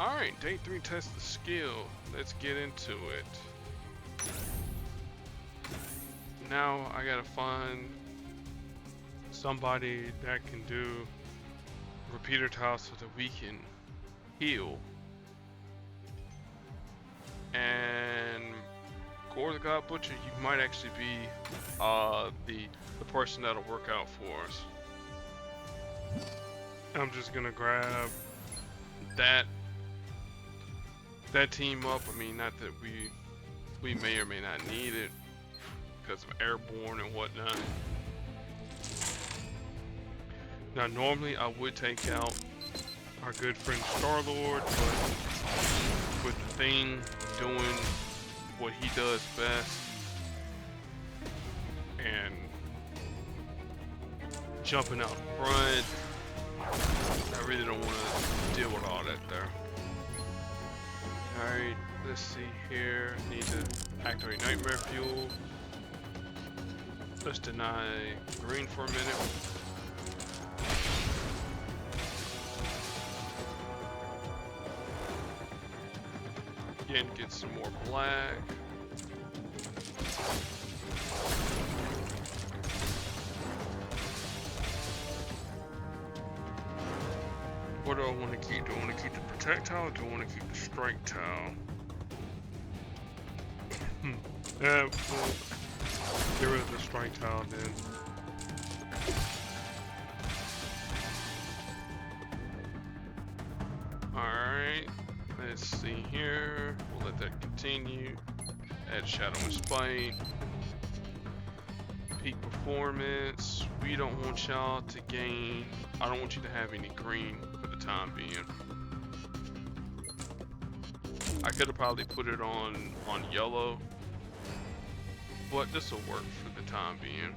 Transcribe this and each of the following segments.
Alright, day 3 test the skill. Let's get into it. Now I gotta find somebody that can do repeater tiles so that we can heal. And Gore the God Butcher, you might actually be the person that'll work out for us. I'm just gonna grab that team up. I mean, not that we may or may not need it because of airborne and whatnot. Now normally I would take out our good friend Star-Lord, but with the thing doing what he does best and jumping out front, I really don't want to deal with all that there. Alright, let's see here. Need to activate Nightmare Fuel. Let's deny green for a minute. Again, get some more black. What do I want to keep? Do I want to keep the protect tile or do I want to keep the strike tile? Yeah, well, get rid of the strike tile then. Alright, let's see here. We'll let that continue. Add Shadow and Spite. Peak performance. We don't want y'all to gain. I don't want you to have any green for the time being. I could have probably put it on yellow, but this will work for the time being.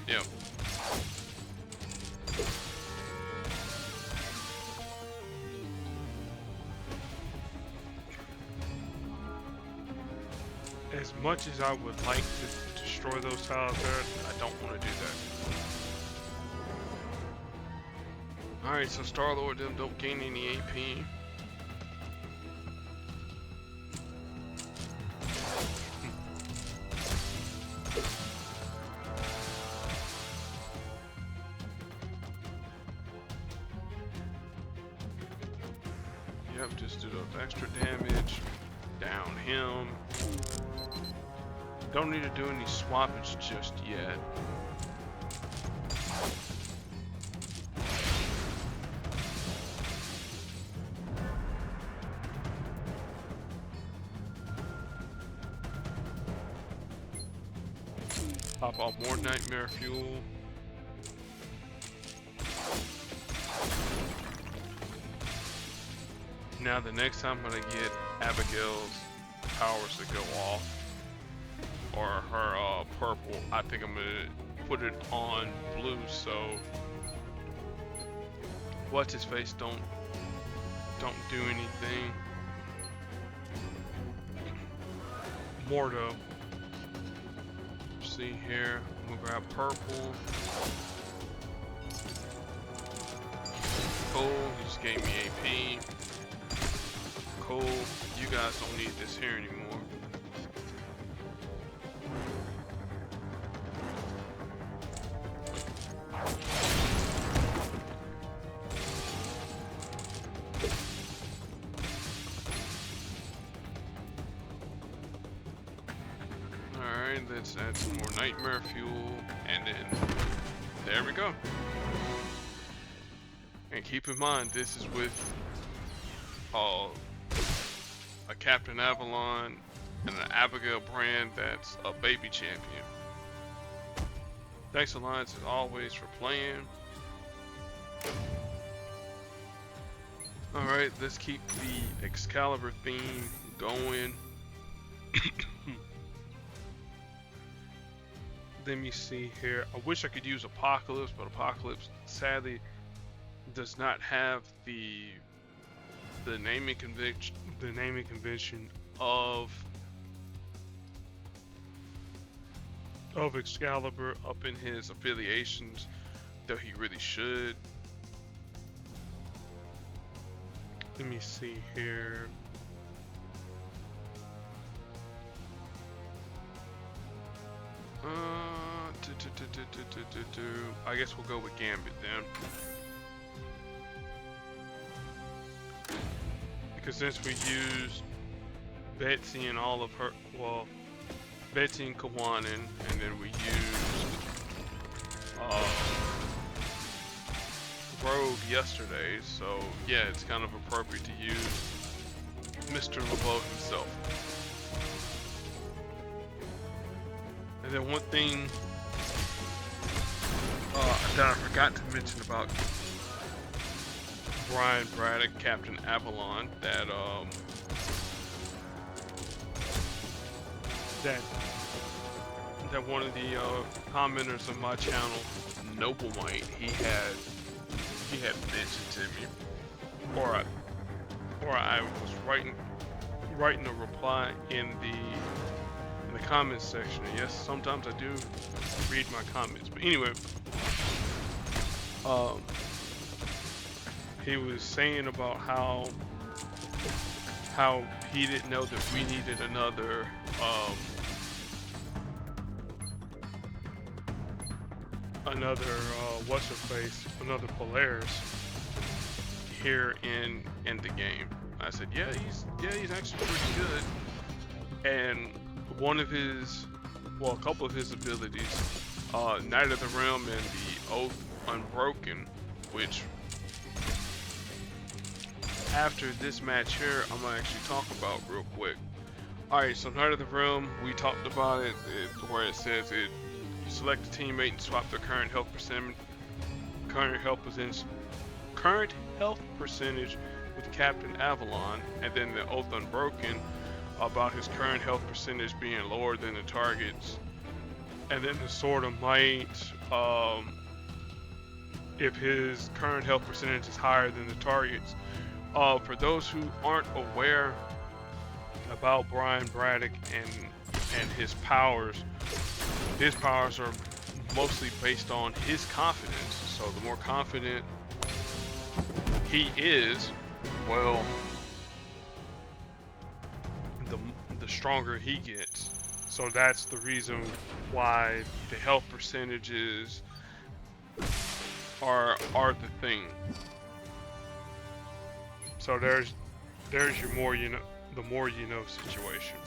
Yep. As much as I would like to destroy those tiles there, I don't want to do that. Alright, so Star-Lord them don't gain any AP. Yep, just do the extra damage. Down him. Don't need to do any swappage just yet. Pop off more Nightmare Fuel. Now the next time I'm gonna get Abigail's powers to go off, or her purple, I think I'm gonna put it on blue so what's his face don't do anything. Mordo. See here, I'm gonna grab purple. Cool, he just gave me AP. Cool, you guys don't need this here anymore. Alright, let's add some more Nightmare Fuel, and then there we go. And keep in mind, this is with a Captain Avalon and an Abigail brand that's a baby champion. Thanks Alliance as always for playing. Alright, let's keep the Excalibur theme going. Let me see here. I wish I could use Apocalypse, but Apocalypse sadly does not have the naming convention of Excalibur up in his affiliations, though he really should. Let me see here. I guess we'll go with Gambit then. Because since we used Betsy and all of her, well, Betsy and Kawanin, and then we used Rogue yesterday, so yeah, it's kind of appropriate to use Mr. LeBeau himself. And then one thing that I forgot to mention about Brian Braddock, Captain Avalon, that one of the commenters on my channel, Noble White, he had mentioned to me, or I was writing a reply in the comments section. And yes, sometimes I do read my comments, but anyway, he was saying about how he didn't know that we needed another what's her face, another Polaris here in the game. I said, yeah, he's actually pretty good. And one of his, well, a couple of his abilities, Knight of the Realm and the Oath Unbroken, which after this match here, I'm gonna actually talk about real quick. Alright, so Knight of the Realm, we talked about it, where it says you select a teammate and swap their current health percentage with Captain Avalon, and then the Oath Unbroken about his current health percentage being lower than the target's, and then the Sword of Might, if his current health percentage is higher than the target's. For those who aren't aware about Brian Braddock and his powers are mostly based on his confidence. So the more confident he is, well, the stronger he gets. So that's the reason why the health percentages are the thing. So there's your more you know, the more you know situation.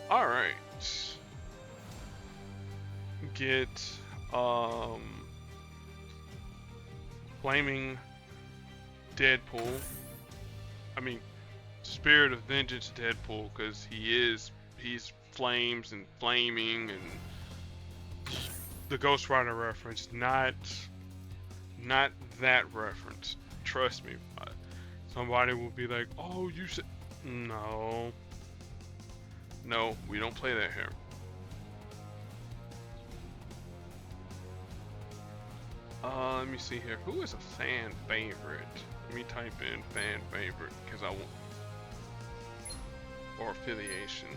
All right, get Flaming Deadpool. I mean, Spirit of Vengeance Deadpool, because he's flames and flaming and the Ghost Rider reference, not that reference. Trust me. Somebody will be like, "Oh, you said no, we don't play that here." Let me see here. Who is a fan favorite? Let me type in fan favorite because I want, or affiliation.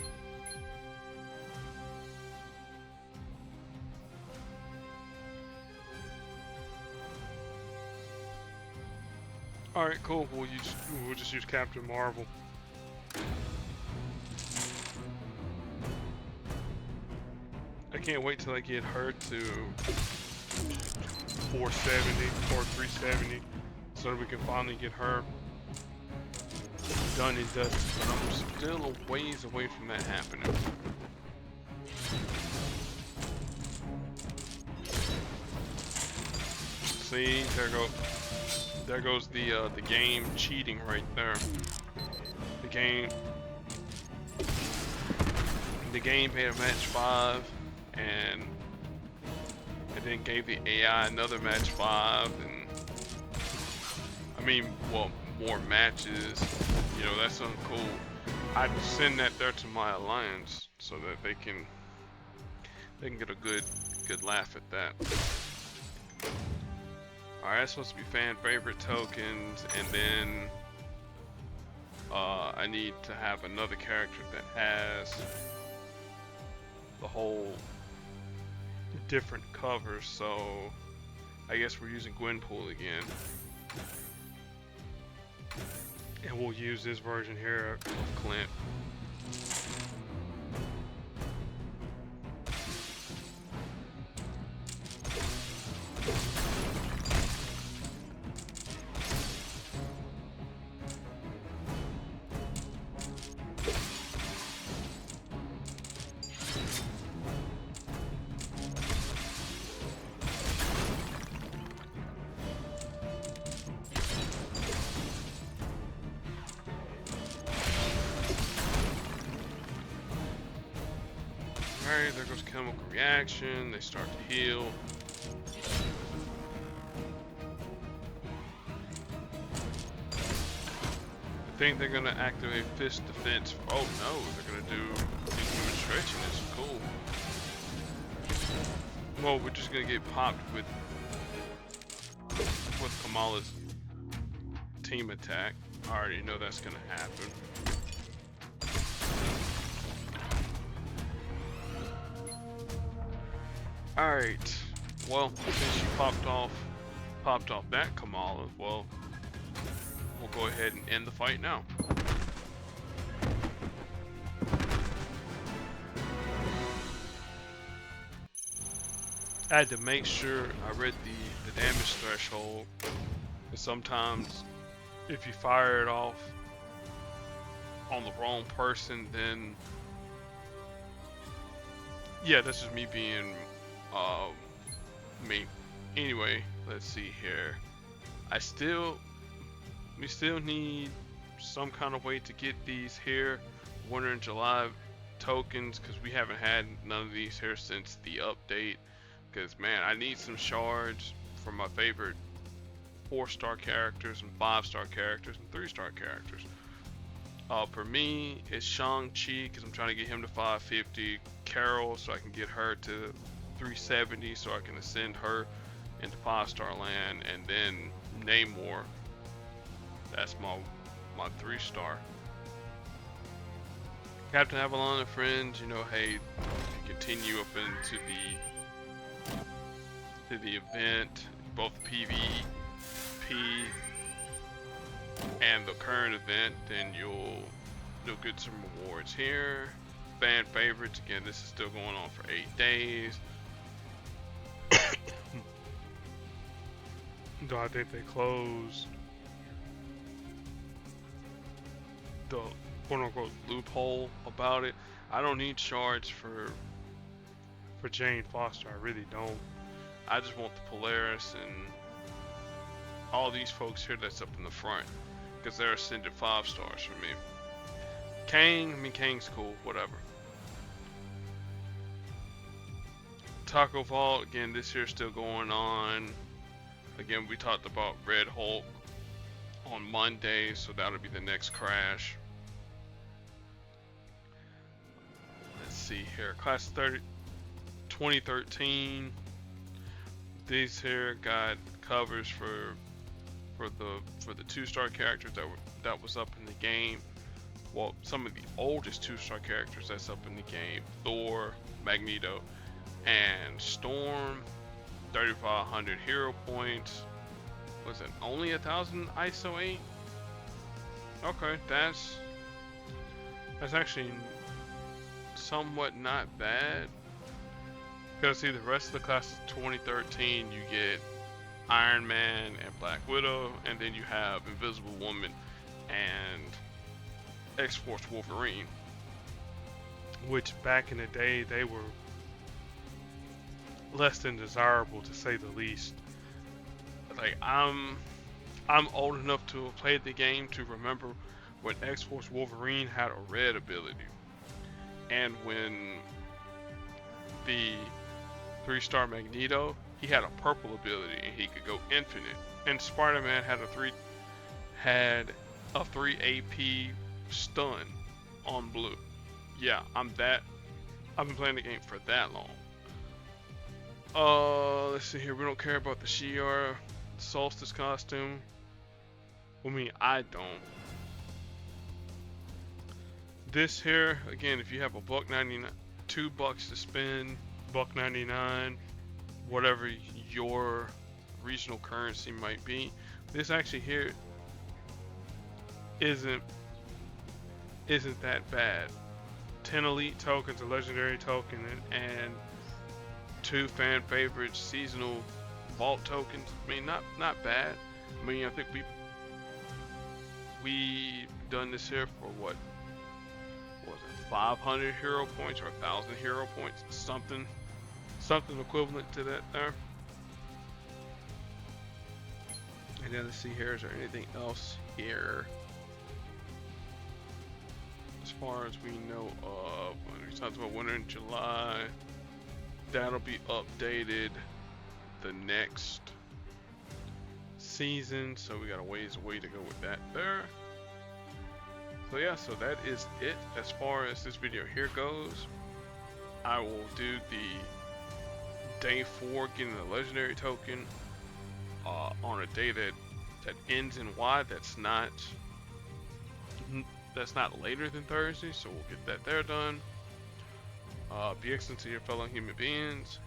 All right, cool. We'll just use Captain Marvel. I can't wait till I get her to 470 or 370, so that we can finally get her done and dusted. But I'm still a ways away from that happening. See, there goes the game cheating right there. The game made a match 5, and then gave the AI another match 5, and I mean, well, more matches. You know, that's uncool. I'd send that there to my alliance so that they can get a good laugh at that. Alright, that's supposed to be fan favorite tokens, and then I need to have another character that has the whole different covers, so I guess we're using Gwenpool again. And we'll use this version here, Clint. Alright, there goes chemical reaction. They start to heal. I think they're gonna activate fist defense. Oh no, they're gonna do inhuman stretching. This is cool. Well, we're just gonna get popped with Kamala's team attack. I already know that's gonna happen. Alright, well, since she popped off that Kamala, well, we'll go ahead and end the fight now. I had to make sure I read the damage threshold, because sometimes if you fire it off on the wrong person, then, yeah, this is me being me. Anyway, let's see here. We still need some kind of way to get these here Winter and July tokens, because we haven't had none of these here since the update. Because man, I need some shards for my favorite 4-star characters and 5-star characters and 3-star characters. For me, it's Shang-Chi, because I'm trying to get him to 550. Carol, so I can get her to 370, so I can ascend her into 5-star land, and then Namor. That's my 3-star. Captain Avalon and friends, you know, hey, continue up into the event, both PvP and the current event, then you'll get some rewards here. Fan favorites, again, this is still going on for 8 days. Though I think they closed the quote-unquote loophole about it. I don't need shards for Jane Foster, I really don't. I just want the Polaris and all these folks here that's up in the front, because they're ascended 5 stars for me. Kang's cool, whatever. Taco Vault, again, this year's still going on. Again, we talked about Red Hulk on Monday, so that'll be the next crash. Let's see here, class 2013. These here got covers for the 2-star characters that was up in the game. Well, some of the oldest 2-star characters that's up in the game: Thor, Magneto, and Storm. 3,500 hero points. Was it only 1,000 ISO 8? Okay, that's actually somewhat not bad. Because see, the rest of the class of 2013, you get Iron Man and Black Widow, and then you have Invisible Woman and X-Force Wolverine, which back in the day they were less than desirable, to say the least. Like, I'm old enough to have played the game to remember when X-Force Wolverine had a red ability, and when the 3-star Magneto, he had a purple ability and he could go infinite. And Spider-Man had a 3 AP stun on blue. Yeah, I've been playing the game for that long. Let's see here. We don't care about the Shi'ar Solstice costume. I mean, I don't. This here, again, if you have $1.99, $2 to spend, $1.99, whatever your regional currency might be. This actually here, isn't isn't that bad. 10 elite tokens, a legendary token, and 2 fan favorites, seasonal vault tokens. I mean, not bad. I mean, I think we done this here for what was it, 500 hero points or 1,000 hero points, something equivalent to that there. And then let's see here, is there anything else here as far as we know of? When we talked about winter in July, that'll be updated the next season, so we got a ways away to go with that there. So yeah, so that is it as far as this video here goes. I will do the day 4 getting the legendary token on a day that ends in Y. That's not later than Thursday, so we'll get that there done. Be excellent to your fellow human beings,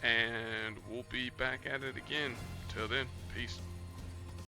and we'll be back at it again. Till then, peace.